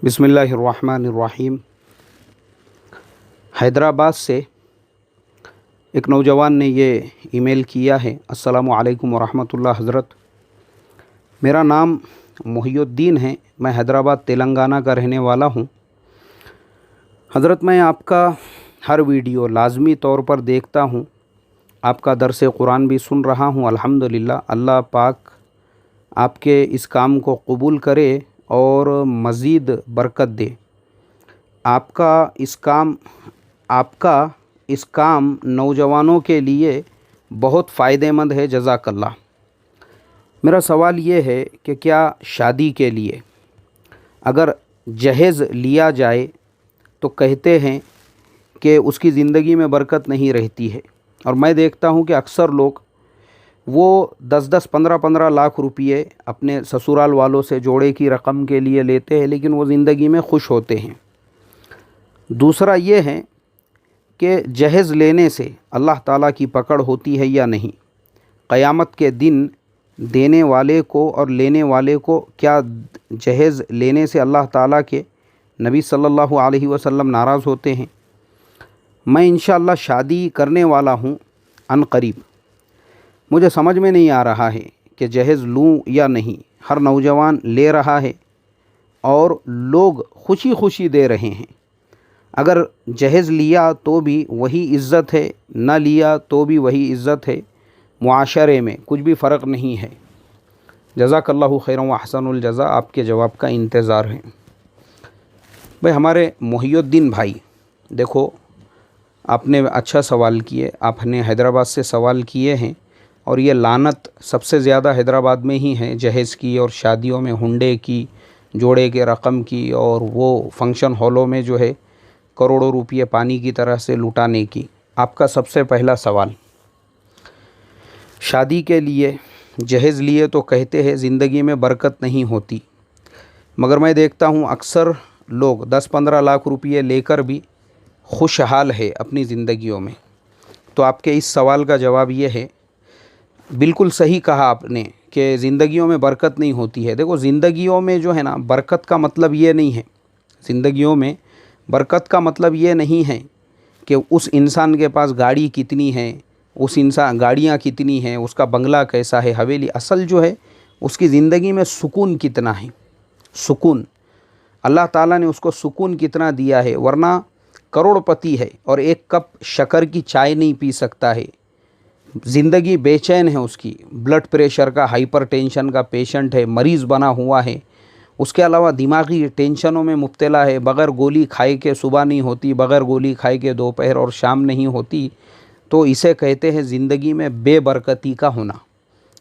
बिस्मिल्लाहिर्रहमानिर्रहीम। हैदराबाद से एक नौजवान ने ये ईमेल किया है। अस्सलामु अलैकुम वरहमतुल्लाह हज़रत, मेरा नाम मोहिउद्दीन है। मैं हैदराबाद तेलंगाना का रहने वाला हूँ। हज़रत, मैं आपका हर वीडियो लाज़मी तौर पर देखता हूँ। आपका दर्स कुरान भी सुन रहा हूँ। अल्हम्दुलिल्लाह, अल्लाह पाक आपके इस काम को कबूल करे और मज़ीद बरकत दे। आपका इस काम नौजवानों के लिए बहुत फ़ायदेमंद है। जज़ाकल्लाह। मेरा सवाल ये है कि क्या शादी के लिए अगर जहेज़ लिया जाए तो कहते हैं कि उसकी ज़िंदगी में बरकत नहीं रहती है, और मैं देखता हूँ कि अक्सर लोग वो 10-10, 15-15 लाख रुपये अपने ससुराल वालों से जोड़े की रकम के लिए लेते हैं, लेकिन वो ज़िंदगी में खुश होते हैं। दूसरा ये है कि जहेज़ लेने से अल्लाह ताला की पकड़ होती है या नहीं। क़यामत के दिन देने वाले को और लेने वाले को क्या जहेज़ लेने से अल्लाह ताला के नबी सल्लल्लाहु अलैहि वसल्लम नाराज़ होते हैं? मैं इंशाअल्लाह शादी करने वाला हूँ अनक़रीब। मुझे समझ में नहीं आ रहा है कि जहेज़ लूँ या नहीं। हर नौजवान ले रहा है और लोग खुशी खुशी दे रहे हैं। अगर जहेज़ लिया तो भी वही इज़्ज़त है, न लिया तो भी वही इज़्ज़त है। मुआशरे में कुछ भी फ़र्क नहीं है। जज़ाकल्लाहु खैरन व अहसनुल जज़ा। आपके जवाब का इंतज़ार है। भाई, हमारे मोहिउद्दीन भाई, देखो, आपने अच्छा सवाल किए। आपने हैदराबाद से सवाल किए हैं, और ये लानत सबसे ज़्यादा हैदराबाद में ही है, जहेज़ की और शादियों में हुंडे की, जोड़े के रकम की, और वो फंक्शन हॉलों में जो है करोड़ों रुपये पानी की तरह से लुटाने की। आपका सबसे पहला सवाल, शादी के लिए जहेज़ लिए तो कहते हैं ज़िंदगी में बरकत नहीं होती, मगर मैं देखता हूँ अक्सर लोग 10-15 लाख रुपये लेकर भी खुशहाल है अपनी ज़िंदगियों में। तो आपके इस सवाल का जवाब ये है, बिल्कुल सही कहा आपने कि ज़िंदगियों में बरकत नहीं होती है। देखो, ज़िंदगियों में जो है ना, बरकत का मतलब ये नहीं है, ज़िंदगियों में बरकत का मतलब ये नहीं है कि उस इंसान के पास गाड़ी कितनी है, उस इंसान गाड़ियाँ कितनी हैं, उसका बंगला कैसा है, हवेली। असल जो है उसकी ज़िंदगी में सुकून कितना है। सुकून, अल्लाह ताला ने उसको सुकून कितना दिया है। वरना करोड़पति है और एक कप शक्कर की चाय नहीं पी सकता है। ज़िंदगी बेचैन है उसकी, ब्लड प्रेशर का, हाइपरटेंशन का पेशेंट है, मरीज़ बना हुआ है। उसके अलावा दिमागी टेंशनों में मुब्तला है। बग़ैर गोली खाए के सुबह नहीं होती, बग़ैर गोली खाए के दोपहर और शाम नहीं होती। तो इसे कहते हैं ज़िंदगी में बेबरकती का होना।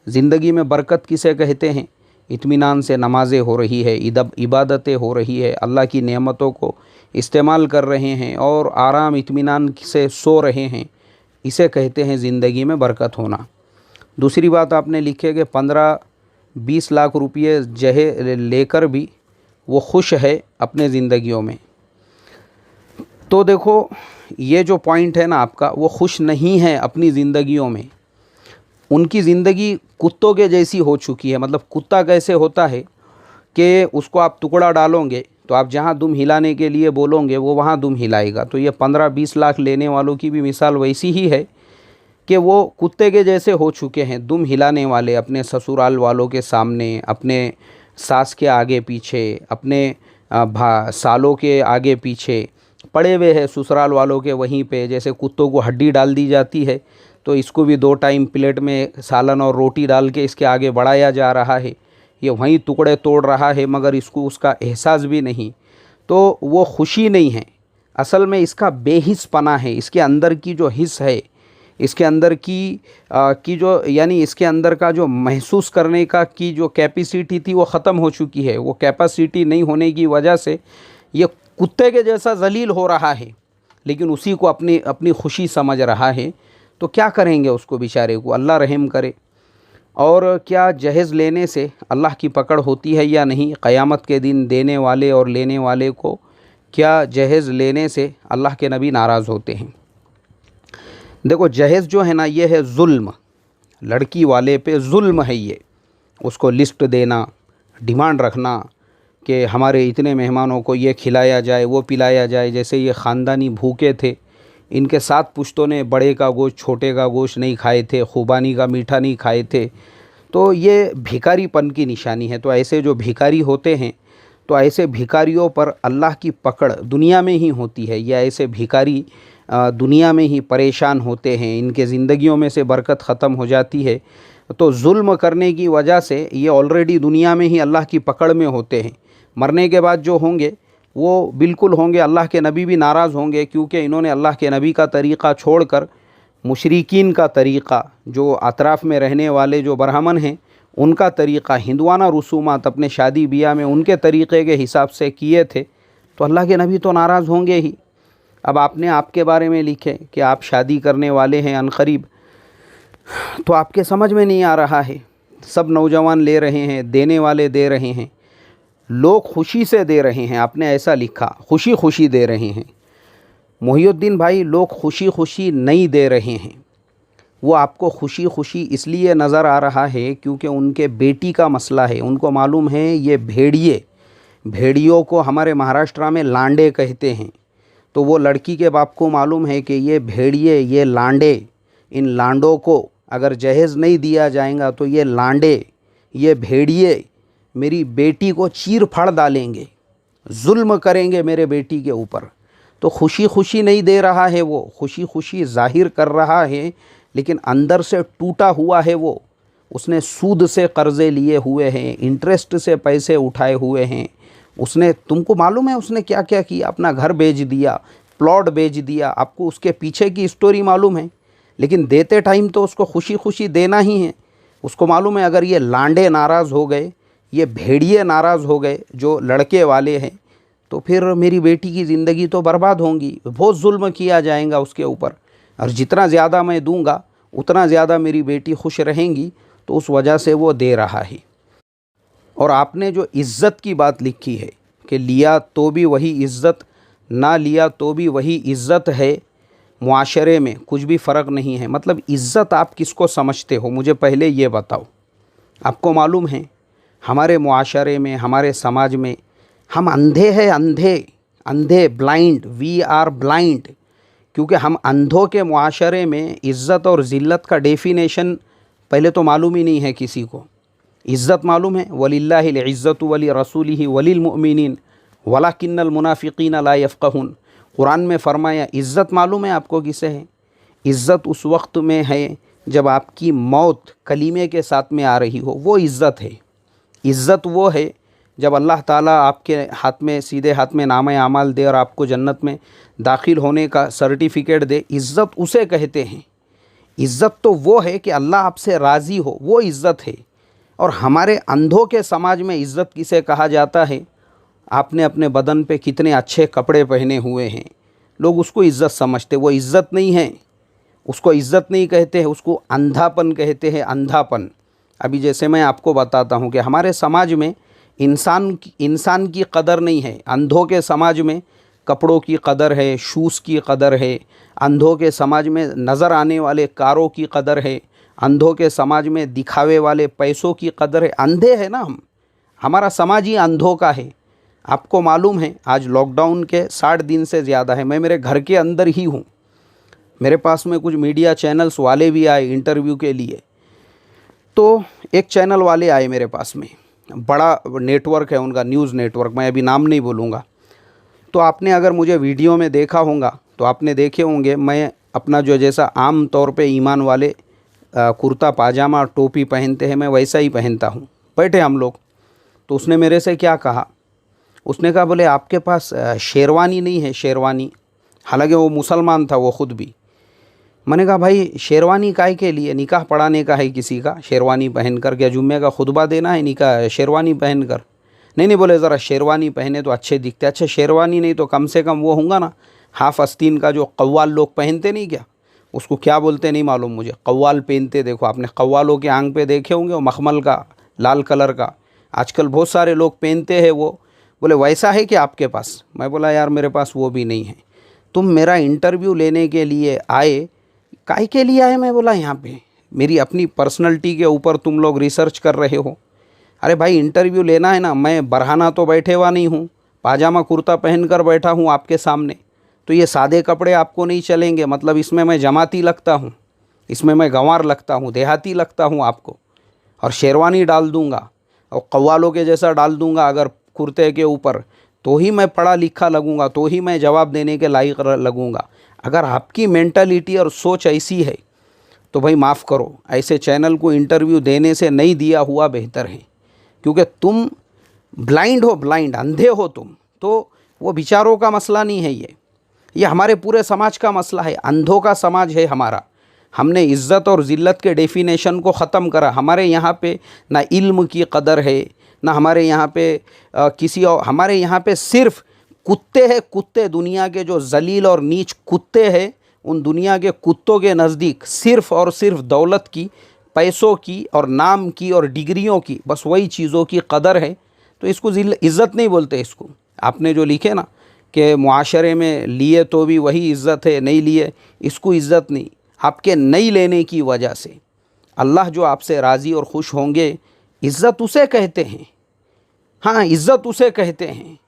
ज़िंदगी में बरकत किसे कहते हैं? इत्मीनान से नमाज़ें हो रही है, इबादतें हो रही है, अल्लाह की नेमतों को इस्तेमाल कर रहे हैं और आराम इत्मीनान से सो रहे हैं। इसे कहते हैं ज़िंदगी में बरकत होना। दूसरी बात आपने लिखे कि 15-20 लाख रुपये जहे लेकर भी वो खुश है अपने ज़िंदगियों में। तो देखो, ये जो पॉइंट है ना आपका, वो खुश नहीं है अपनी ज़िंदगियों में। उनकी ज़िंदगी कुत्तों के जैसी हो चुकी है। मतलब कुत्ता कैसे होता है कि उसको आप टुकड़ा डालोगे तो आप जहाँ दुम हिलाने के लिए बोलोगे वो वहाँ दुम हिलाएगा। तो ये 15-20 लाख लेने वालों की भी मिसाल वैसी ही है कि वो कुत्ते के जैसे हो चुके हैं, दुम हिलाने वाले, अपने ससुराल वालों के सामने, अपने सास के आगे पीछे, अपने सालों के आगे पीछे पड़े हुए हैं, ससुराल वालों के वहीं पे। जैसे कुत्तों को हड्डी डाल दी जाती है तो इसको भी 2 टाइम प्लेट में सालन और रोटी डाल के इसके आगे बढ़ाया जा रहा है। ये वहीं टुकड़े तोड़ रहा है, मगर इसको उसका एहसास भी नहीं। तो वो खुशी नहीं है। असल में इसका बेहिस्सपना है। इसके अंदर की जो हिस्स है, इसके अंदर की जो, यानी इसके अंदर का जो महसूस करने का की जो कैपेसिटी थी वो ख़त्म हो चुकी है। वो कैपेसिटी नहीं होने की वजह से ये कुत्ते के जैसा जलील हो रहा है, लेकिन उसी को अपनी खुशी समझ रहा है। तो क्या करेंगे उसको बेचारे को? अल्लाह रहम करे। और क्या जहेज़ लेने से अल्लाह की पकड़ होती है या नहीं? क़यामत के दिन देने वाले और लेने वाले को क्या जहेज़ लेने से अल्लाह के नबी नाराज़ होते हैं? देखो, जहेज़ जो है ना, ये है जुल्म। लड़की वाले पे जुल्म है ये। उसको लिस्ट देना, डिमांड रखना, कि हमारे इतने मेहमानों को ये खिलाया जाए, वो पिलाया जाए। जैसे ये ख़ानदानी भूखे थे, इनके 7 पुश्तों ने बड़े का गोश्त छोटे का गोश्त नहीं खाए थे, ख़ुबानी का मीठा नहीं खाए थे। तो ये भिखारीपन की निशानी है। तो ऐसे जो भिखारी होते हैं, तो ऐसे भिखारियों पर अल्लाह की पकड़ दुनिया में ही होती है। या ऐसे भिखारी दुनिया में ही परेशान होते हैं, इनके ज़िंदगियों में से बरकत ख़त्म हो जाती है। तो जुल्म करने की वजह से ये ऑलरेडी दुनिया में ही अल्लाह की पकड़ में होते हैं। मरने के बाद जो होंगे वो बिल्कुल होंगे, अल्लाह के नबी भी नाराज़ होंगे, क्योंकि इन्होंने अल्लाह के नबी का तरीक़ा छोड़कर मुशरिकीन का तरीक़ा, जो अतराफ़ में रहने वाले जो ब्राह्मण हैं उनका तरीक़ा, हिंदुआना रसूमात अपने शादी ब्याह में उनके तरीक़े के हिसाब से किए थे, तो अल्लाह के नबी तो नाराज़ होंगे ही। अब आपने आपके बारे में लिखे कि आप शादी करने वाले हैं अनकरीब, तो आपके समझ में नहीं आ रहा है। सब नौजवान ले रहे हैं, देने वाले दे रहे हैं, लोग खुशी से दे रहे हैं। आपने ऐसा लिखा, खुशी खुशी दे रहे हैं। मोहिउद्दीन भाई, लोग खुशी खुशी नहीं दे रहे हैं। वो आपको खुशी खुशी इसलिए नज़र आ रहा है क्योंकि उनके बेटी का मसला है। उनको मालूम है ये भेड़ियों को हमारे महाराष्ट्र में लांडे कहते हैं। तो वो लड़की के बाप को मालूम है कि ये भेड़िए, ये लांडे, इन लांडों को अगर जहेज़ नहीं दिया जाएगा तो ये लांडे, ये भेड़िए मेरी बेटी को चीर फाड़ डालेंगे, जुल्म करेंगे मेरे बेटी के ऊपर। तो खुशी खुशी नहीं दे रहा है, वो खुशी खुशी ज़ाहिर कर रहा है, लेकिन अंदर से टूटा हुआ है वो। उसने सूद से कर्ज़े लिए हुए हैं, इंटरेस्ट से पैसे उठाए हुए हैं। उसने, तुमको मालूम है उसने क्या क्या किया? अपना घर बेच दिया, प्लॉट बेच दिया। आपको उसके पीछे की स्टोरी मालूम है, लेकिन देते टाइम तो उसको खुशी खुशी देना ही है। उसको मालूम है अगर ये लांडे नाराज़ हो गए, ये भेड़िए नाराज़ हो गए जो लड़के वाले हैं, तो फिर मेरी बेटी की ज़िंदगी तो बर्बाद होंगी, बहुत जुल्म किया जाएगा उसके ऊपर, और जितना ज़्यादा मैं दूंगा उतना ज़्यादा मेरी बेटी खुश रहेंगी। तो उस वजह से वो दे रहा है। और आपने जो इज़्ज़त की बात लिखी है कि लिया तो भी वही इज़्ज़त, ना लिया तो भी वही इज़्ज़त है, मुआशरे में कुछ भी फ़र्क नहीं है। मतलब इज़्ज़त आप किसको समझते हो, मुझे पहले ये बताओ। आपको मालूम है हमारे मुआशरे में, हमारे समाज में हम अंधे हैं, अंधे, ब्लाइंड, वी आर ब्लाइंड। क्योंकि हम अंधों के मुआशरे में इज़्ज़त और ज़िल्लत का डेफिनेशन पहले तो मालूम ही नहीं है किसी को। इज़्ज़त मालूम है, वलिल्लाहिल इज़्ज़तु वली रसूलिही वलिल मुमिनीन वलाकिन्नल मुनाफिकीन ला यफ़क़हून। कुरान में फरमाया इज़्ज़त मालूम है आपको किसे है? इज़्ज़त उस वक्त में है जब आपकी मौत कलीमे के साथ में आ रही हो, वो इज़्ज़त है। इज़्ज़त वो है जब अल्लाह ताला आपके हाथ में, सीधे हाथ में नामे आमाल दे और आपको जन्नत में दाखिल होने का सर्टिफिकेट दे। इज़्ज़त उसे कहते हैं। इज़्ज़त तो वो है कि अल्लाह आपसे राज़ी हो, वो इज़्ज़त है। और हमारे अंधों के समाज में इज़्ज़त किसे कहा जाता है? आपने अपने बदन पे कितने अच्छे कपड़े पहने हुए हैं, लोग उसको इज़्ज़त समझते। वो इज़्ज़त नहीं है, उसको इज़्ज़त नहीं कहते हैं, उसको अंधापन कहते हैं, अंधापन। अभी जैसे मैं आपको बताता हूँ कि हमारे समाज में इंसान की कदर नहीं है। अंधों के समाज में कपड़ों की कदर है, शूज़ की कदर है। अंधों के समाज में नज़र आने वाले कारों की कदर है। अंधों के समाज में दिखावे वाले पैसों की कदर है। अंधे हैं ना हम, हमारा समाज ही अंधों का है। आपको मालूम है आज लॉकडाउन के 60 दिन से ज़्यादा है, मैं मेरे घर के अंदर ही हूँ। मेरे पास में कुछ मीडिया चैनल्स वाले भी आए इंटरव्यू के लिए। तो एक चैनल वाले आए मेरे पास में, बड़ा नेटवर्क है उनका, न्यूज़ नेटवर्क, मैं अभी नाम नहीं बोलूँगा। तो आपने अगर मुझे वीडियो में देखा होगा तो आपने देखे होंगे मैं अपना जो जैसा आम तौर पे ईमान वाले कुर्ता पाजामा टोपी पहनते हैं, मैं वैसा ही पहनता हूँ। बैठे हम लोग, तो उसने मेरे से क्या कहा, उसने कहा बोले आपके पास शेरवानी नहीं है, शेरवानी। हालांकि वो मुसलमान था वो ख़ुद भी। मैंने कहा भाई शेरवानी काहे के लिए? निकाह पढ़ाने का है किसी का, शेरवानी पहन कर, क्या जुम्मे का खुतबा देना है निकाह शेरवानी पहन कर? नहीं बोले ज़रा शेरवानी पहने तो अच्छे दिखते। अच्छा शेरवानी नहीं तो कम से कम वो होगा ना हाफ आस्तीन का जो कव्वाल लोग पहनते नहीं, क्या उसको क्या बोलते नहीं मालूम मुझे, कव्वाल पहनते। देखो आपने कव्वालों के आंग पे देखे होंगे, वो मखमल का लाल कलर का आजकल बहुत सारे लोग पहनते हैं वो। बोले वैसा है कि आपके पास? मैं बोला यार मेरे पास वो भी नहीं है। तुम मेरा इंटरव्यू लेने के लिए आए, काहे के लिए आए? मैं बोला यहाँ पे मेरी अपनी पर्सनैलिटी के ऊपर तुम लोग रिसर्च कर रहे हो। अरे भाई इंटरव्यू लेना है ना, मैं बरहाना तो बैठे हुआ नहीं हूँ, पाजामा कुर्ता पहन कर बैठा हूँ आपके सामने, तो ये सादे कपड़े आपको नहीं चलेंगे। मतलब इसमें मैं जमाती लगता हूँ, इसमें मैं गंवार लगता हूँ, देहाती लगता हूँ आपको। और शेरवानी डाल दूँगा और कव्वालों के जैसा डाल दूँगा अगर कुर्ते के ऊपर, तो ही मैं पढ़ा लिखा लगूँगा, तो ही मैं जवाब देने के लायक लगूँगा। अगर आपकी मेंटालिटी और सोच ऐसी है तो भाई माफ़ करो, ऐसे चैनल को इंटरव्यू देने से नहीं दिया हुआ बेहतर है। क्योंकि तुम ब्लाइंड हो, ब्लाइंड, अंधे हो तुम। तो वो विचारों का मसला नहीं है, ये हमारे पूरे समाज का मसला है। अंधों का समाज है हमारा। हमने इज़्ज़त और ज़िल्लत के डेफिनेशन को ख़त्म करा। हमारे यहाँ पे ना इल्म की कदर है, ना हमारे यहाँ पे किसी और, हमारे यहाँ पे सिर्फ कुत्ते हैं, कुत्ते। दुनिया के जो जलील और नीच कुत्ते हैं, उन दुनिया के कुत्तों के नज़दीक सिर्फ़ और सिर्फ दौलत की, पैसों की और नाम की और डिग्रियों की, बस वही चीज़ों की कदर है। तो इसको इज़्ज़त नहीं बोलते। इसको आपने जो लिखे ना कि मुआशरे में लिए तो भी वही इज़्ज़त है, नहीं लिए इसको इज़्ज़त नहीं। आपके नहीं लेने की वजह से अल्लाह जो आपसे राज़ी और खुश होंगे, इज़्ज़त उसे कहते हैं। हाँ, इज़्ज़त उसे कहते हैं।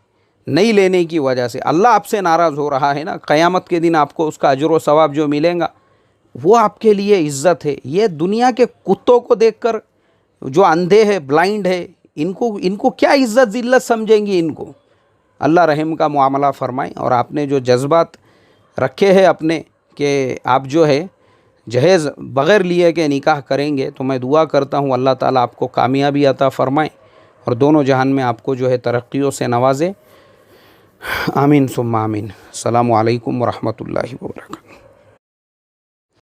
नहीं लेने की वजह से अल्लाह आपसे नाराज़ हो रहा है ना, क़यामत के दिन आपको उसका अजर व सवाब जो मिलेगा वो आपके लिए इज़्ज़त है। ये दुनिया के कुत्तों को देखकर जो अंधे हैं, ब्लाइंड है, इनको क्या इज़्ज़त ज़िल्लत समझेंगी इनको। अल्लाह रहम का मुआमला फ़रमाए। और आपने जो जज्बात रखे हैं अपने कि आप जो है जहेज़ बग़ैर लिए के निकाह करेंगे, तो मैं दुआ करता हूँ अल्लाह ताला आपको कामयाबी अता फ़रमाए और दोनों जहान में आपको जो है तरक्कियों से नवाजे। आमीन सुम्मा आमीन। अस्सलामु अलैकुम व रहमतुल्लाहि व बरकातहू।